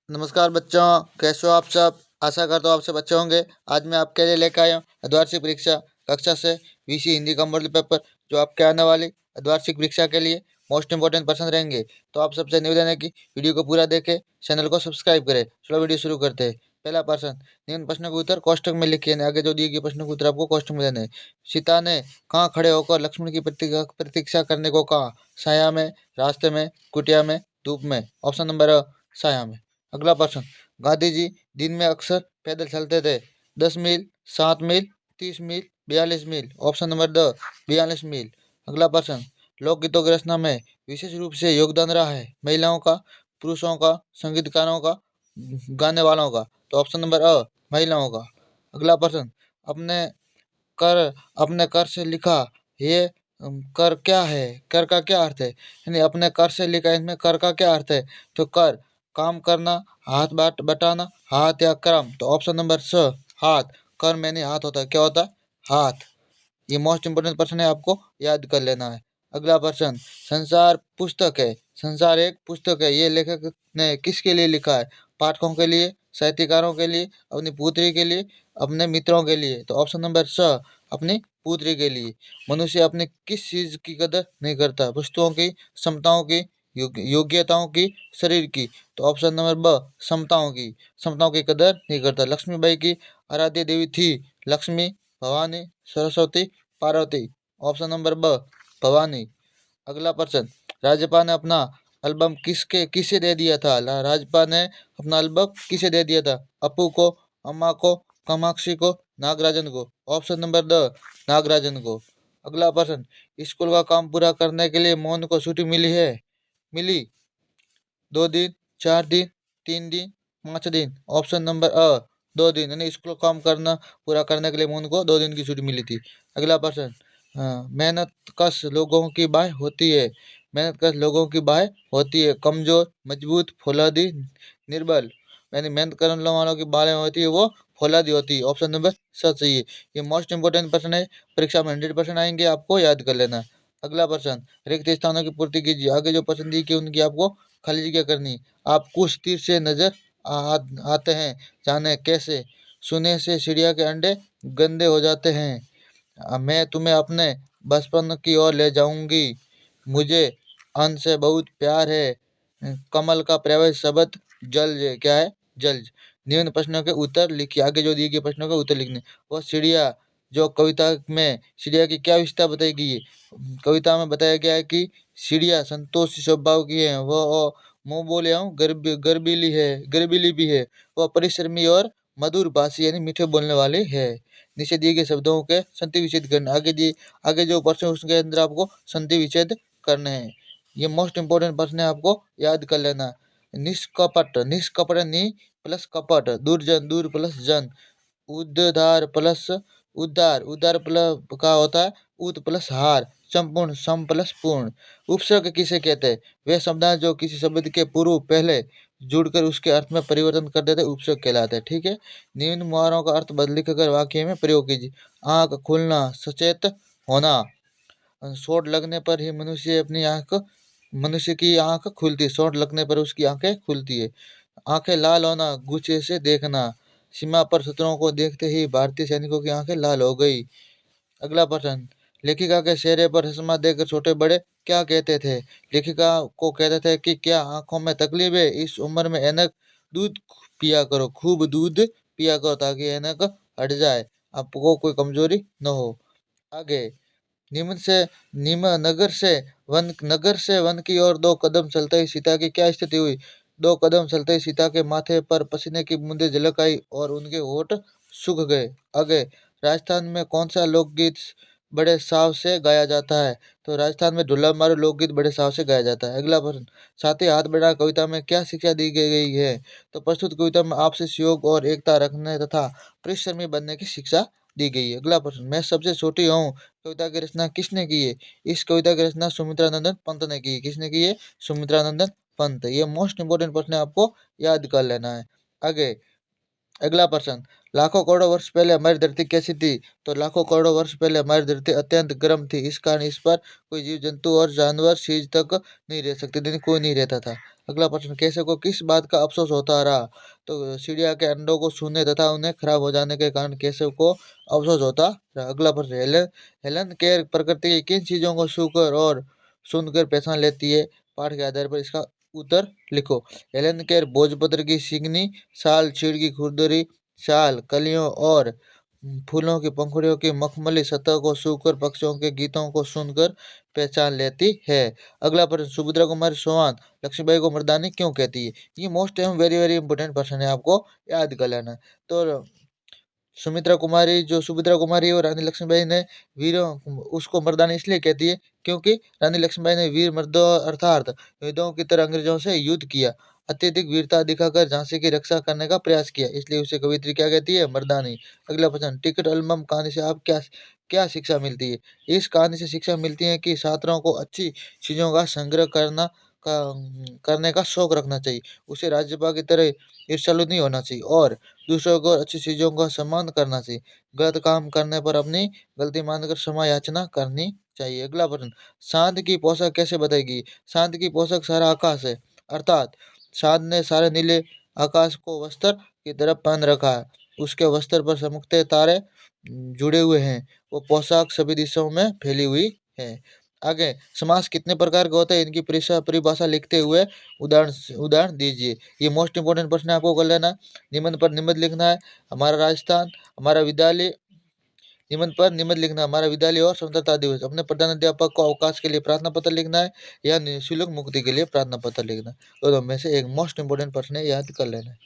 नमस्कार बच्चों, कैसे हो आप सब। आशा करता हूँ आप सब अच्छे होंगे। आज मैं आपके लिए लेकर आया हूँ अर्धवार्षिक परीक्षा कक्षा से वीसी हिंदी का मॉडल पेपर, जो आपके आने वाली अर्धवार्षिक परीक्षा के लिए मोस्ट इंपोर्टेंट प्रश्न रहेंगे। तो आप सबसे निवेदन है कि वीडियो को पूरा देखें, चैनल को सब्सक्राइब करें। चलो वीडियो शुरू करते हैं। पहला प्रश्न, निम्न प्रश्न के उत्तर कोष्टक में लिखिए। आगे जो दिए गए प्रश्न के उत्तर आपको कोष्टक में देने हैं। सीता ने कहाँ खड़े होकर लक्ष्मण की प्रतीक्षा करने को कहा? छाया में, रास्ते में, कुटिया में, धूप में। ऑप्शन नंबर अ, छाया में। अगला प्रश्न, गांधी जी दिन में अक्सर पैदल चलते थे? 10 मील, 7 मील, 30 मील, 42 मील। ऑप्शन नंबर द 42 मील। अगला प्रश्न, लोकगीतों की रचना में विशेष रूप से योगदान रहा है महिलाओं का, पुरुषों का, संगीतकारों का, गाने वालों का? तो ऑप्शन नंबर अ, महिलाओं का। अगला प्रश्न, अपने कर अपने कर से लिखा, ये कर क्या है? कर का क्या अर्थ है? यानी अपने कर से लिखा, इसमें कर का क्या अर्थ है? तो कर काम करना, हाथ बाट बटाना, हाथ या कर्म। तो ऑप्शन नंबर स, हाथ। कर मैंने हाथ होता है, क्या होता है? हाथ। ये मोस्ट इंपोर्टेंट प्रश्न है, आपको याद कर लेना है। अगला प्रश्न, संसार पुस्तक है, संसार एक पुस्तक है, ये लेखक ने किसके लिए लिखा है? पाठकों के लिए, साहित्यकारों के लिए, अपनी पुत्री के लिए, अपने मित्रों के लिए? तो ऑप्शन नंबर स, अपनी पुत्री के लिए। मनुष्य अपनी किस चीज की कदर नहीं करता? वस्तुओं की, समताओं की, योग्यताओं की, शरीर की? तो ऑप्शन नंबर ब, समताओं की। समताओं की कदर नहीं करता। लक्ष्मीबाई की आराध्य देवी थी लक्ष्मी, भवानी, सरस्वती, पार्वती। ऑप्शन नंबर ब, भवानी। अगला प्रश्न, राज्यपाल ने अपना एल्बम किसे दे दिया था? राज्यपाल ने अपना एल्बम किसे दे दिया था? अपू को, अम्मा को, कामाक्षी को, नागराजन को? ऑप्शन नंबर द, नागराजन को। अगला प्रश्न, स्कूल का काम पूरा करने के लिए मोहन को छुट्टी मिली 2 दिन, 4 दिन, 3 दिन, 5 दिन? ऑप्शन नंबर अ, 2 दिन। यानी स्कूल काम करना पूरा करने के लिए मोहन को 2 दिन की छुट्टी मिली थी। अगला प्रश्न, मेहनत कश लोगों की बाह होती है? मेहनत कश लोगों की बाह होती है कमजोर, मजबूत, फौलादी, निर्बल? यानी मेहनत करने वालों की बाहें होती है वो फौलादी होती है। ऑप्शन नंबर सच चाहिए। ये मोस्ट इंपोर्टेंट प्रश्न है, परीक्षा में 100% आएंगे, आपको याद कर लेना। अगला प्रश्न, रिक्त स्थानों की पूर्ति कीजिए। आगे जो प्रश्न दी कि उनकी आपको खाली जगह करनी। आप कुछ तीर से नजर आते हैं, जाने कैसे? सुने से चिड़िया के अंडे गंदे हो जाते हैं। मैं तुम्हें अपने बचपन की ओर ले जाऊंगी, मुझे अन्न से बहुत प्यार है, कमल का प्रवेश शब्द जल क्या है? जल। निम्न प्रश्नों के उत्तर लिखिए। आगे जो दिए गए प्रश्नों के उत्तर लिखने। वह चिड़िया जो कविता में चिड़िया की क्या विशेषता बताई गई है? कविता में बताया गया है कि चिड़िया संतोषी स्वभाव की है, वह मुंह बोले गर्बीली भी है, वह परिश्रमी और मधुर भाषी यानी मीठे बोलने वाली है। नीचे दिए गए शब्दों के संधि विच्छेद करना। आगे जो प्रश्न उसके अंदर आपको संधि विच्छेद करने हैं। ये मोस्ट इंपोर्टेंट प्रश्न है, आपको याद कर लेना। निष्कपट, निष्कपट नि प्लस कपट, दुर्जन दूर प्लस जन, उद्धार प्लस उद्धार, उद्धार प्लस का होता है उद प्लस हार, संपूर्ण सम प्लस पूर्ण। उपसर्ग किसे कहते हैं? वे शब्द हैं जो किसी शब्द के पूर्व पहले जुड़कर उसके अर्थ में परिवर्तन कर देते, उपसर्ग कहलाते हैं। ठीक है। निम्न मुहावरों का अर्थ बदल लिखकर वाक्य में प्रयोग कीजिए। आंख खुलना, सचेत होना, चोट लगने पर ही मनुष्य की आंख खुलती है, चोट लगने पर उसकी आंखें खुलती है। आंखें लाल होना, गुस्से से देखना, सीमा पर शत्रुओं को देखते ही भारतीय सैनिकों की आंखें लाल हो गई। अगला प्रश्न, लेखिका के चेहरे पर चश्मा देखकर छोटे बड़े क्या कहते थे? लेखिका को कहते थे कि क्या आंखों में तकलीफ है? इस उम्र में ऐनक दूध पिया करो, खूब दूध पिया करो ताकि ऐनक हट जाए, आपको कोई कमजोरी न हो। आगे, निम्न से निम्न नगर से वन की ओर 2 कदम चलते ही सीता की क्या स्थिति हुई? 2 कदम चलते ही सीता के माथे पर पसीने की बूंदें झलक आई और उनके होठ सूख गए। आगे, राजस्थान में कौन सा लोकगीत बड़े चाव से गाया जाता है? तो राजस्थान में ढुल्ला मारू लोकगीत बड़े चाव से गाया जाता है। अगला प्रश्न, साथ ही हाथ बढ़ा कविता में क्या शिक्षा दी गई है? तो प्रस्तुत कविता में आपसे सहयोग और एकता रखने तथा परिश्रमी बनने की शिक्षा दी गई है। अगला प्रश्न, मैं सबसे छोटी हूँ कविता की रचना किसने की है? इस कविता की रचना सुमित्रा नंदन पंत ने की है। किसने की है? सुमित्रा नंदन पंत। ये मोस्ट इंपोर्टेंट प्रश्न है, आपको याद कर लेना है। आगे, अगला प्रश्न, लाखों करोड़ों वर्ष पहले हमारी धरती कैसी थी? तो लाखों करोड़ों वर्ष पहले हमारी धरती अत्यंत गर्म थी, इस कारण इस पर कोई जीव जंतु और जानवर चीज तक नहीं रह सकते थे, कोई नहीं रहता था। अगला प्रश्न, केशव को किस बात का अफसोस होता रहा? तो चिड़िया के अंडों को छूने तथा उन्हें खराब हो जाने के कारण केशव को अफसोस होता रहा। अगला प्रश्न, हेलन हेलन केयर प्रकृति की किन चीजों को छूकर और सुनकर पहचान लेती है? पाठ के आधार पर इसका उत्तर लिखो। हेलन केयर भोजपत्र की सिगनी, साल चीड़ की खुरदरी, शाल कलियों और फूलों की पंखुड़ियों की मखमली सतह को छूकर पक्षियों के गीतों को सुनकर पहचान लेती है। अगला प्रश्न, सुभद्रा कुमारी चौहान लक्ष्मीबाई को मर्दानी क्यों कहती है? ये मोस्ट एवं वेरी वेरी इंपॉर्टेंट प्रश्न है, आपको याद कर लेना। तो सुभद्रा कुमारी और रानी लक्ष्मीबाई ने वीरों उसको मर्दानी इसलिए कहती है क्योंकि रानी लक्ष्मीबाई ने वीर मर्दों अर्थात योद्धाओं की तरह अंग्रेजों से युद्ध किया, अत्यधिक वीरता दिखाकर झांसी की रक्षा करने का प्रयास किया, इसलिए उसे कवियत्री क्या कहती है? मर्दानी। अगला प्रश्न, टिकट एल्बम कहानी से आप क्या क्या शिक्षा मिलती है? इस कहानी से शिक्षा मिलती है कि छात्रों को अच्छी चीजों का संग्रह का करने का शौक रखना चाहिए, उसे राज्यपाल की तरह ईर्ष्यालु नहीं होना चाहिए और दूसरों को अच्छी चीजों का सम्मान करना चाहिए। गलत काम करने पर अपनी गलती मानकर क्षमा याचना करनी चाहिए। अगला प्रश्न, चांद की पोशाक कैसे बताएगी? चांद की पोशाक सारा आकाश है, अर्थात चांद ने सारे नीले आकाश को वस्त्र की तरफ पहन रखा है, उसके वस्त्र पर चमकते तारे जुड़े हुए हैं, वो पोशाक सभी दिशाओं में फैली हुई है। आगे, समास कितने प्रकार के होते हैं? इनकी परिभाषा लिखते हुए उदाहरण उदाहरण दीजिए। ये मोस्ट इंपोर्टेंट प्रश्न है, आपको कर लेना। निबंध पर निबंध लिखना है, हमारा राजस्थान, हमारा विद्यालय। निबंध पर निबंध लिखना, हमारा विद्यालय और स्वतंत्रता दिवस। अपने प्रधान अध्यापक को अवकाश के लिए प्रार्थना पत्र लिखना है या निःशुल्क मुक्ति के लिए प्रार्थना पत्र लिखना है। दोनों में से एक मोस्ट इंपोर्टेंट प्रश्न है, याद कर लेना है।